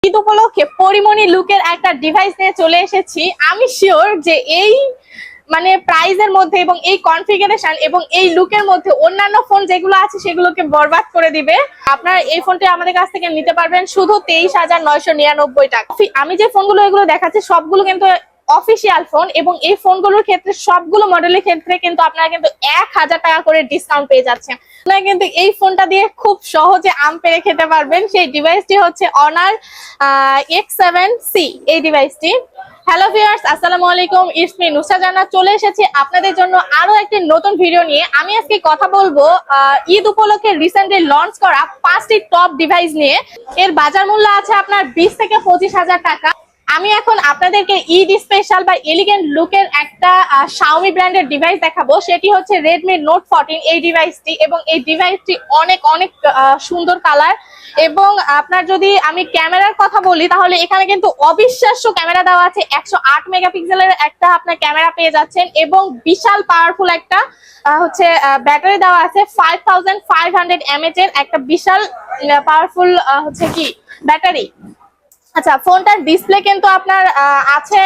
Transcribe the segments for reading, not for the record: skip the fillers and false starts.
ঈদ উপলক্ষে পরিমণি লুকের একটা ডিভাইস নিয়ে চলে এসেছি। আমি শিওর যে এই প্রাইজের মধ্যে এবং এই কনফিগারেশন এবং এই লুকের মধ্যে অন্যান্য ফোন যেগুলো আছে সেগুলোকে বরবাদ করে দিবে। আপনারা এই ফোনটি আমাদের কাছ থেকে নিতে পারবেন শুধু 23,999 টাকা। আমি যে ফোনগুলো এগুলো দেখাচ্ছি সবগুলো কিন্তু অফিসিয়াল ফোন এবং এই ফোনগুলোর ক্ষেত্রে সবগুলো মডেলের ক্ষেত্রে কিন্তু আপনারা কিন্তু 1,000 টাকা করে ডিসকাউন্ট পেয়ে যাচ্ছেন। আপনারা কিন্তু এই ফোনটা দিয়ে খুব সহজে আম পেড়ে খেতে পারবেন। সেই ডিভাইসটি হচ্ছে অনার X7C এই ডিভাইসটি। হ্যালো ভিউয়ার্স, আসসালামু আলাইকুম, ইটস মি নুসা জান্নাত। চলে এসেছি আপনাদের জন্য আরো একটি নতুন ভিডিও নিয়ে। আমি আজকে কথা বলবো ঈদ উপলক্ষে রিসেন্টলি লঞ্চ করা 5টি টপ ডিভাইস নিয়ে। এর বাজার মূল্য আছে আপনার 20 থেকে 25,000 টাকা। আমি এখন আপনাদেরকে ঈদ স্পেশাল বা এলিগেন্ট লুকের একটা Xiaomi ব্র্যান্ডের ডিভাইস দেখাবো। সেটি হচ্ছে Redmi Note 14 এই ডিভাইসটি, এবং এই ডিভাইসটি অনেক অনেক সুন্দর কালার। এবং আপনার যদি আমি ক্যামেরার কথা বলি তাহলে এখানে কিন্তু অবিশ্বাস্য ক্যামেরা দেওয়া আছে। 108 মেগাপিক্সেলের একটা আপনার ক্যামেরা পেয়ে যাচ্ছেন এবং বিশাল পাওয়ারফুল একটা ব্যাটারি দেওয়া আছে। 5500 mAh এর একটা বিশাল পাওয়ারফুল ব্যাটারি। আচ্ছা, ফোনটার ডিসপ্লে কিন্তু আপনার আছে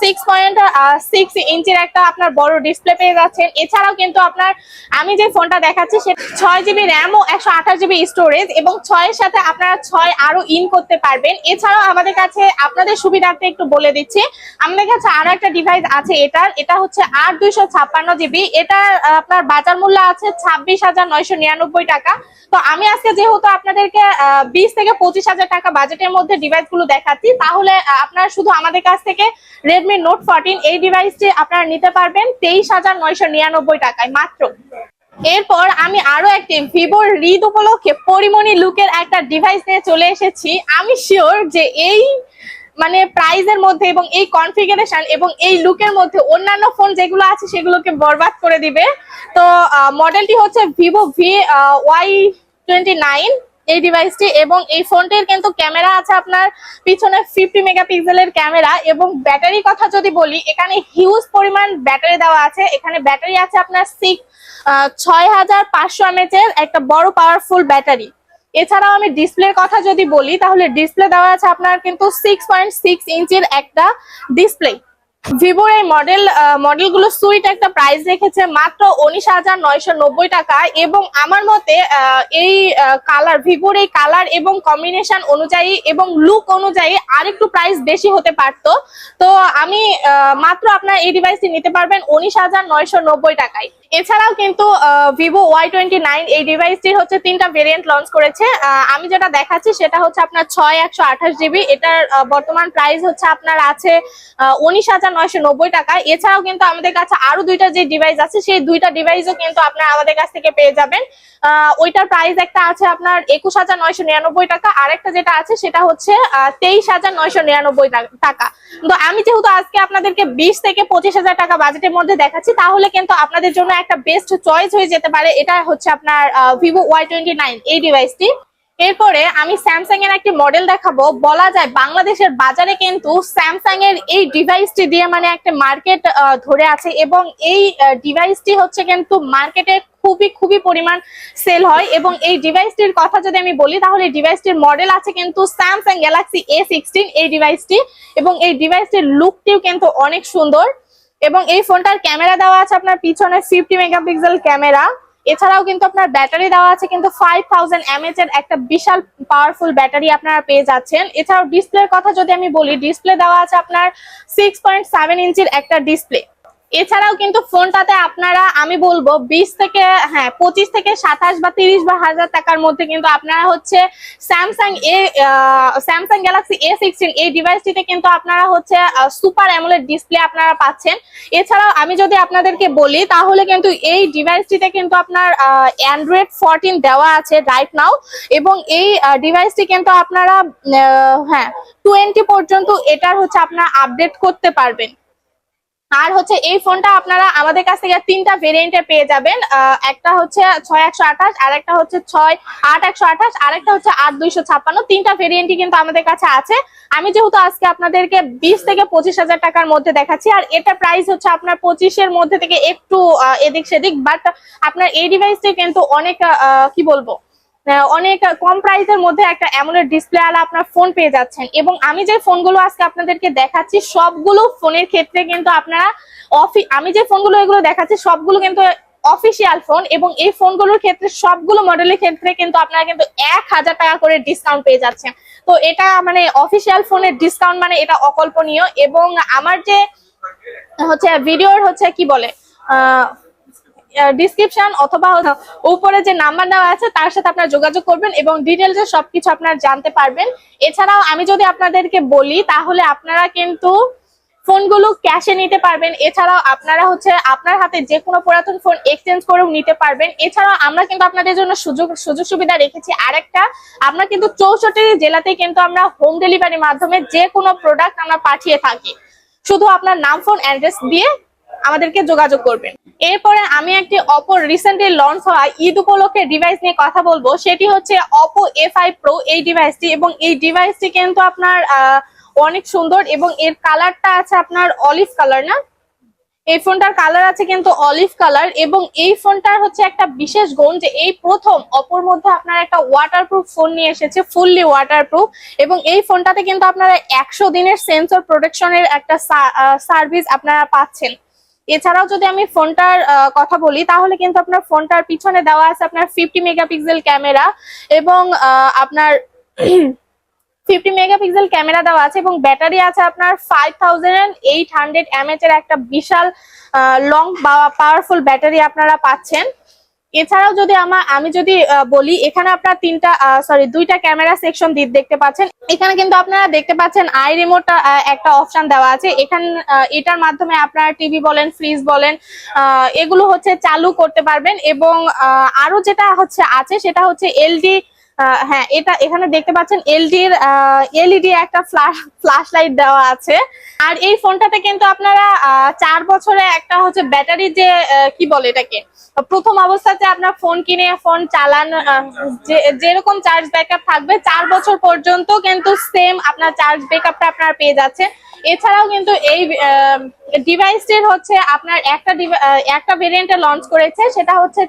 6.6 ইঞ্চির একটা আপনার বড় ডিসপ্লে পেয়ে যাচ্ছেন। এছাড়াও কিন্তু আপনার আমি যে ফোনটা দেখাচ্ছি সেটা 6GB র্যাম ও 128GB স্টোরেজ, এবং 6 এর সাথে আপনারা 6 আরো ইন করতে পারবেন। এছাড়াও আমাদের কাছে আপনাদের সুবিধার্থে একটু বলে দিচ্ছি, আমাদের কাছে আরো একটা ডিভাইস আছে। এটা হচ্ছে 8/256GB। এটার আপনার বাজার মূল্য আছে 26,999 টাকা। তো আমি আজকে যেহেতু আপনাদেরকে 20 থেকে 25,000 টাকা বাজেটের মধ্যে ডিভাইস গুলো দেখাচ্ছি, তাহলে আপনারা শুধু আমাদের কাছ থেকে Redmi Note 14 এই ডিভাইসটি আপনারা নিতে পারবেন 23,999 টাকায় মাত্র। এরপর আমি আরো একটি ভিভোর ঈদ উপলক্ষে পরিমণি লুকের একটা ডিভাইস নিয়ে চলে এসেছি। আমি শিওর যে এই প্রাইজের মধ্যে এবং এই কনফিগারেশন এবং এই লুকের মধ্যে অন্যান্য ফোন যেগুলো আছে সেগুলোকে বরবাদ করে দিবে। তো মডেলটি হচ্ছে Vivo Y29 এই ডিভাইসটি, এবং এই ফোনটির কিন্তু ক্যামেরা আছে আপনার পিছনে 50 মেগাপিক্সেলের ক্যামেরা। এবং ব্যাটারির কথা যদি বলি, এখানে হিউজ পরিমাণ ব্যাটারি দেওয়া আছে। এখানে ব্যাটারি আছে আপনার 6500 mAh এর একটা বড় পাওয়ারফুল ব্যাটারি। এছাড়াও আমি ডিসপ্লের কথা যদি বলি তাহলে ডিসপ্লে দেওয়া আছে আপনার কিন্তু 6.6 ইঞ্চির একটা ডিসপ্লে। ভিভোর এই মডেলগুলো সুইট একটা প্রাইস রেখেছে মাত্র 19,990 টাকা। এবং আমার মতে এই ভিভোর এই কালার এবং কম্বিনেশন অনুযায়ী এবং লুক অনুযায়ী আরেকটু প্রাইস বেশি হতে পারতো। তো আমি মাত্র আপনার এই ডিভাইসটি নিতে পারবেন 19,990 টাকায়। এছাড়াও কিন্তু Vivo Y29 এই ডিভাইসটির হচ্ছে 3টা ভেরিয়েন্ট লঞ্চ করেছে। আমি যেটা দেখাচ্ছি সেটা হচ্ছে আপনার 6/128GB। এটার বর্তমান প্রাইস হচ্ছে আপনার আছে 19,990 টাকা। এছাড়াও কিন্তু আমাদের কাছে আরো দুইটা যে ডিভাইস আছে সেই দুইটা ডিভাইসও কিন্তু আপনারা আমাদের কাছ থেকে পেয়ে যাবেন। ওইটার প্রাইস একটা আছে আপনার 21,999 টাকা, আর একটা যেটা আছে সেটা হচ্ছে 23,999 টাকা। তো আমি যেহেতু আজকে আপনাদেরকে 20 থেকে 25,000 টাকা বাজেটের মধ্যে দেখাচ্ছি, তাহলে কিন্তু আপনাদের জন্য একটা বেস্ট চয়েস হয়ে যেতে পারে। এটা হচ্ছে আপনার Vivo Y29 এই ডিভাইসটি। এরপরে আমি স্যামসাং এর একটি মডেল দেখাবো। বলা যায় বাংলাদেশের বাজারে কিন্তু স্যামসাং এর এই ডিভাইসটি দিয়ে একটা মার্কেট ধরে আছে, এবং এই ডিভাইসটি হচ্ছে কিন্তু মার্কেটে খুবই পরিমাণ সেল হয়। এবং এই ডিভাইসটির কথা যদি আমি বলি তাহলে ডিভাইসটির মডেল আছে কিন্তু স্যামসাং গ্যালাক্সি A16 এই ডিভাইসটি, এবং এই ডিভাইসটির লুকটিও কিন্তু অনেক সুন্দর। এবং এই ফোনটার ক্যামেরা দেওয়া আছে আপনার পিছনে 50 মেগাপিক্সেল ক্যামেরা। এছাড়াও কিন্তু আপনার ব্যাটারি দেওয়া আছে কিন্তু 5000 mAh এর একটা বিশাল পাওয়ারফুল ব্যাটারি আপনারা পেয়ে যাচ্ছেন। এছাড়াও ডিসপ্লের কথা যদি আমি বলি, ডিসপ্লে দেওয়া আছে আপনার 6.7 ইঞ্চির একটা ডিসপ্লে। এছাড়াও কিন্তু ফোনটাতে আপনারা আমি বলবো 25 থেকে 27 বা 30 বা 1000 টাকার মধ্যে কিন্তু আপনারা হচ্ছে স্যামসাং গ্যালাক্সি A16 এই ডিভাইসটিতে কিন্তু আপনারা হচ্ছে সুপার অ্যামোলেড ডিসপ্লে আপনারা পাচ্ছেন। এছাড়াও আমি যদি আপনাদেরকে বলি তাহলে কিন্তু এই ডিভাইসটিতে কিন্তু আপনার Android 14 দেওয়া আছে রাইট নাও, এবং এই ডিভাইসটি কিন্তু আপনারা 20 পর্যন্ত এটার হচ্ছে আপনারা আপডেট করতে পারবেন। আর হচ্ছে এই ফোনটা আপনারা আমাদের কাছ থেকে 3টা ভেরিয়েন্টে পেয়ে যাবেন। একটা হচ্ছে 6/128, আর একটা হচ্ছে 6/8/128, আর একটা হচ্ছে 8/256। 3টা ভেরিয়েন্টই কিন্তু আমাদের কাছে আছে। আমি যেহেতু আজকে আপনাদেরকে 20 থেকে 25,000 টাকার মধ্যে দেখাচ্ছি, আর এটা প্রাইস হচ্ছে আপনার 25 এর মধ্যে থেকে একটু এদিক সেদিক, বাট আপনার এই ডিভাইসটি কিন্তু অনেক কি বলবো অনেক কম প্রাইসের মধ্যে একটা অ্যামোলেড ডিসপ্লে আলা আপনার ফোন পেয়ে যাচ্ছেন। এবং আমি যে ফোনগুলো আজকে আপনাদেরকে দেখাচ্ছি সবগুলো ফোনের ক্ষেত্রে কিন্তু আপনারা আমি যে ফোনগুলো এগুলো দেখাচ্ছি সবগুলো কিন্তু অফিসিয়াল ফোন, এবং এই ফোনগুলোর ক্ষেত্রে সবগুলো মডেলের ক্ষেত্রে কিন্তু আপনারা কিন্তু 1000 টাকা করে ডিসকাউন্ট পেয়ে যাচ্ছেন। তো এটা মানে অফিসিয়াল ফোনের ডিসকাউন্ট মানে এটা অকল্পনীয়। এবং আমার যে হচ্ছে ভিডিওর হচ্ছে কি বলে ডিসক্রিপশন অথবা উপরে যে নাম্বার দেওয়া আছে তার সাথে আপনারা যোগাযোগ করবেন এবং ডিটেলসে সবকিছু আপনারা জানতে পারবেন। এছাড়াও আমি যদি আপনাদেরকে বলি তাহলে আপনারা কিন্তু ফোনগুলো ক্যাশে নিতে পারবেন। এছাড়াও আপনারা হচ্ছে আপনার হাতে যে কোনো পুরাতন ফোন এক্সচেঞ্জ করেও নিতে পারবেন। এছাড়াও আমরা কিন্তু আপনাদের জন্য সুযোগ সুবিধা রেখেছি আরেকটা, আমরা কিন্তু 64 জেলাতে কিন্তু আমরা হোম ডেলিভারির মাধ্যমে যে কোনো প্রোডাক্ট আমরা পাঠিয়ে থাকি। শুধু আপনার নাম ফোন অ্যাড্রেস দিয়ে আমাদেরকে যোগাযোগ করবেন। এরপরে আমি একটি অপো রিসেন্টলি লঞ্চ হওয়া ঈদ উপলক্ষে ডিভাইস নিয়ে কথা বলবো, সেটি হচ্ছে অপো A5 প্রো এই ডিভাইসটি। এবং এই ডিভাইসটি কিন্তু আপনার অনেক সুন্দর এবং এর কালারটা আছে আপনার অলিভ কালার, না এই ফোনটার কালার আছে কিন্তু অলিভ কালার। এবং এই ফোনটার হচ্ছে একটা বিশেষ গুণ যে এই প্রথম অপোর মধ্যে আপনার একটা ওয়াটারপ্রুফ ফোন নিয়ে এসেছে, ফুললি ওয়াটারপ্রুফ। এবং এই ফোনটাতে কিন্তু আপনারা 100 দিনের সেন্সর প্রোটেকশনের একটা সার্ভিস আপনারা পাচ্ছেন। এছাড়াও যদি আমি ফোনটার কথা বলি তাহলে কিন্তু আপনার ফোনটার পিছনে দেওয়া আছে আপনার 50 মেগাপিক্সেল ক্যামেরা এবং আপনার 50 মেগাপিক্সেল ক্যামেরা দেওয়া আছে এবং ব্যাটারি আছে আপনার 5800 mAh এর একটা বিশাল লং পাওয়ারফুল ব্যাটারি আপনারা পাচ্ছেন। এছাড়াও যদি আমি যদি বলি এখানে আপনার দুইটা ক্যামেরা সেকশন দেখতে পাচ্ছেন। এখানে কিন্তু আপনারা দেখতে পাচ্ছেন আই রিমোট একটা অপশন দেওয়া আছে। এটার মাধ্যমে আপনারা টিভি বলেন, ফ্রিজ বলেন, এগুলো হচ্ছে চালু করতে পারবেন। এবং আরো যেটা হচ্ছে আছে সেটা হচ্ছে এলডি, হ্যাঁ এটা এখানে দেখতে পাচ্ছেন এলইডি একটা ফ্ল্যাশ লাইট দেওয়া আছে। আর এই ফোনটাতে কিন্তু আপনারা 4 বছরে একটা হচ্ছে ব্যাটারি যে কি বলে এটাকে প্রথম অবস্থাতে আপনার ফোন কিনে ফোন চালান যেরকম চার্জ ব্যাকআপ থাকবে 4 বছর পর্যন্ত কিন্তু সেম আপনার চার্জ ব্যাকআপটা আপনারা পেয়ে যাচ্ছে। এছাড়াও কিন্তু এই ডিভাইসটির হচ্ছে আপনার একটা ভেরিয়েন্টে লঞ্চ করেছে, সেটা হচ্ছে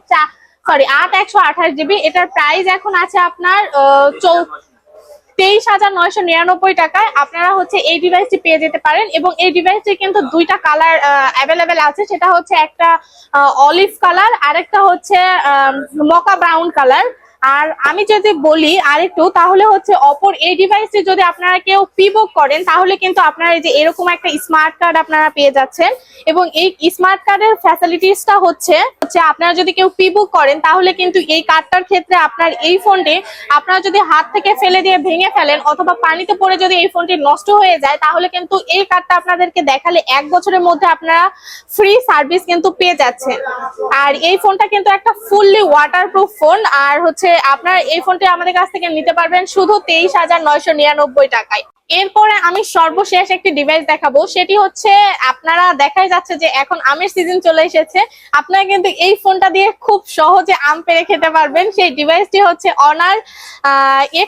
8128 জিবি। এটার প্রাইস এখন আছে আপনার 23,999 টাকায় আপনারা হচ্ছে এই ডিভাইসটি পেয়ে যেতে পারেন। এবং এই ডিভাইসটি কিন্তু দুইটা কালার অ্যাভেলেবেল আছে, সেটা হচ্ছে একটা অলিভ কালার আর একটা হচ্ছে মকা ব্রাউন কালার। আর আমি যদি বলি আরেকটু তাহলে হচ্ছে অপর এই ডিভাইসটি যদি আপনারা কেউ প্রি-বুক করেন তাহলে কিন্তু আপনারা এই যে এরকম একটা স্মার্ট কার্ড আপনারা পেয়ে যাচ্ছেন। এবং এই স্মার্ট কার্ডের ফ্যাসিলিটিসটা হচ্ছে আপনারা যদি কেউ প্রি-বুক করেন তাহলে কিন্তু এই কার্ডটার ক্ষেত্রে আপনার এই ফোনটি আপনারা যদি হাত থেকে ফেলে দিয়ে ভেঙে ফেলেন অথবা পানিতে পড়ে যদি এই ফোনটি নষ্ট হয়ে যায় তাহলে কিন্তু এই কার্ডটা আপনাদেরকে দেখালে 1 বছরের মধ্যে আপনারা ফ্রি সার্ভিস কিন্তু পেয়ে যাচ্ছেন। আর এই ফোনটা কিন্তু একটা ফুললি ওয়াটারপ্রুফ ফোন। আর হচ্ছে আপনারা এই ফোনটি আমাদের কাছ থেকে নিতে পারবেন শুধু 23,999 টাকায়। এরপরে আমি সর্বশেষ একটি ডিভাইস দেখাবো, সেটি হচ্ছে আপনারা দেখাই যাচ্ছে যে এখন আমের সিজন চলে এসেছে, আপনারা কিন্তু এই ফোনটা দিয়ে খুব সহজে আম পেড়ে খেতে পারবেন। সেই ডিভাইসটি হচ্ছে অনার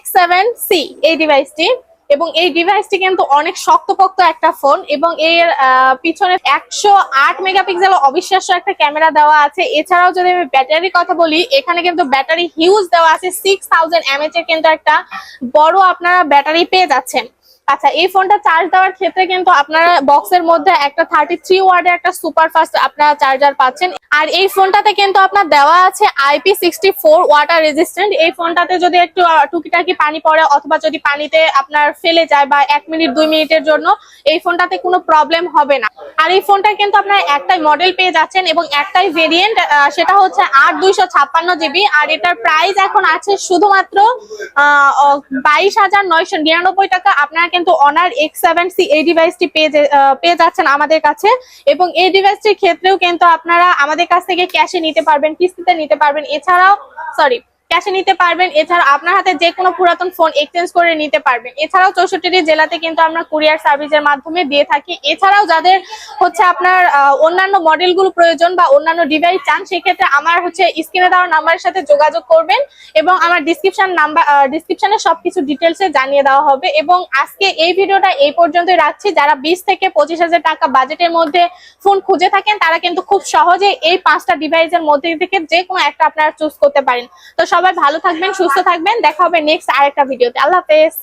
X7C এই ডিভাইসটি। এবং এই ডিভাইসটি কিন্তু অনেক শক্তপোক্ত একটা ফোন এবং এর পিছনে 108 মেগাপিক্সেল অবিশ্বাস্য একটা ক্যামেরা দেওয়া আছে। এছাড়াও যদি আমি ব্যাটারির কথা বলি এখানে কিন্তু ব্যাটারি হিউজ দেওয়া আছে, 6000 mAh এর কিন্তু একটা বড় আপনারা ব্যাটারি পেয়ে যাচ্ছেন। আচ্ছা, এই ফোনটা চার্জ দেওয়ার ক্ষেত্রে কিন্তু আপনারা বক্সের মধ্যে একটা 33 ওয়াটের একটা সুপার ফাস্ট আপনারা চার্জার পাচ্ছেন। আর এই ফোনটাতে কিন্তু আপনার দেওয়া আছে IP64 ওয়াটার রেজিস্ট্যান্ট। এই ফোনটাতে যদি একটু টুকিটাকি পানি পড়ে অথবা যদি পানিতে আপনার ফেলে যায় বা 1 মিনিট 2 মিনিটের জন্য এই ফোনটাতে কোনো প্রবলেম হবে না। আর এই ফোনটা কিন্তু আপনারা একটাই মডেল পেয়ে যাচ্ছেন এবং একটাই ভেরিয়েন্ট, সেটা হচ্ছে 8256 জিবি। আর এটার প্রাইস এখন আছে শুধুমাত্র 22,999 টাকা। আপনারা কিন্তু অনার X7C এই ডিভাইসটি পেয়ে যাচ্ছেন আমাদের কাছে। এবং এই ডিভাইসটির ক্ষেত্রেও কিন্তু আপনারা আমাদের কাছ থেকে ক্যাশে নিতে পারবেন, কিস্তিতে নিতে পারবেন, এছাড়াও ক্যাশে নিতে পারবেন। এছাড়া আপনার হাতে যে কোনো পুরাতন ফোন এক্সচেঞ্জ করে নিতে পারবেন। এছাড়াও 64টি জেলাতে কিন্তু আমরা কুরিয়ার সার্ভিসের মাধ্যমে দিয়ে থাকি। এছাড়াও যাদের হচ্ছে আপনার অন্যান্য মডেলগুলো প্রয়োজন বা অন্যান্য ডিভাইস চান সেক্ষেত্রে আমার হচ্ছে স্ক্রিনে দেওয়া নাম্বারের সাথে যোগাযোগ করবেন এবং আমার ডিসক্রিপশনে সবকিছু ডিটেলসে জানিয়ে দেওয়া হবে। এবং আজকে এই ভিডিওটা এই পর্যন্তই রাখছি। যারা 20 থেকে 25,000 টাকা বাজেটের মধ্যে ফোন খুঁজে থাকেন তারা কিন্তু খুব সহজে এই 5টা ডিভাইসের মধ্যে থেকে যে কোনো একটা আপনারা চুজ করতে পারেন। তো সবাই ভালো থাকবেন, সুস্থ থাকবেন। দেখা হবে নেক্সট আরেকটা ভিডিওতে। আল্লাহ হাফেজ।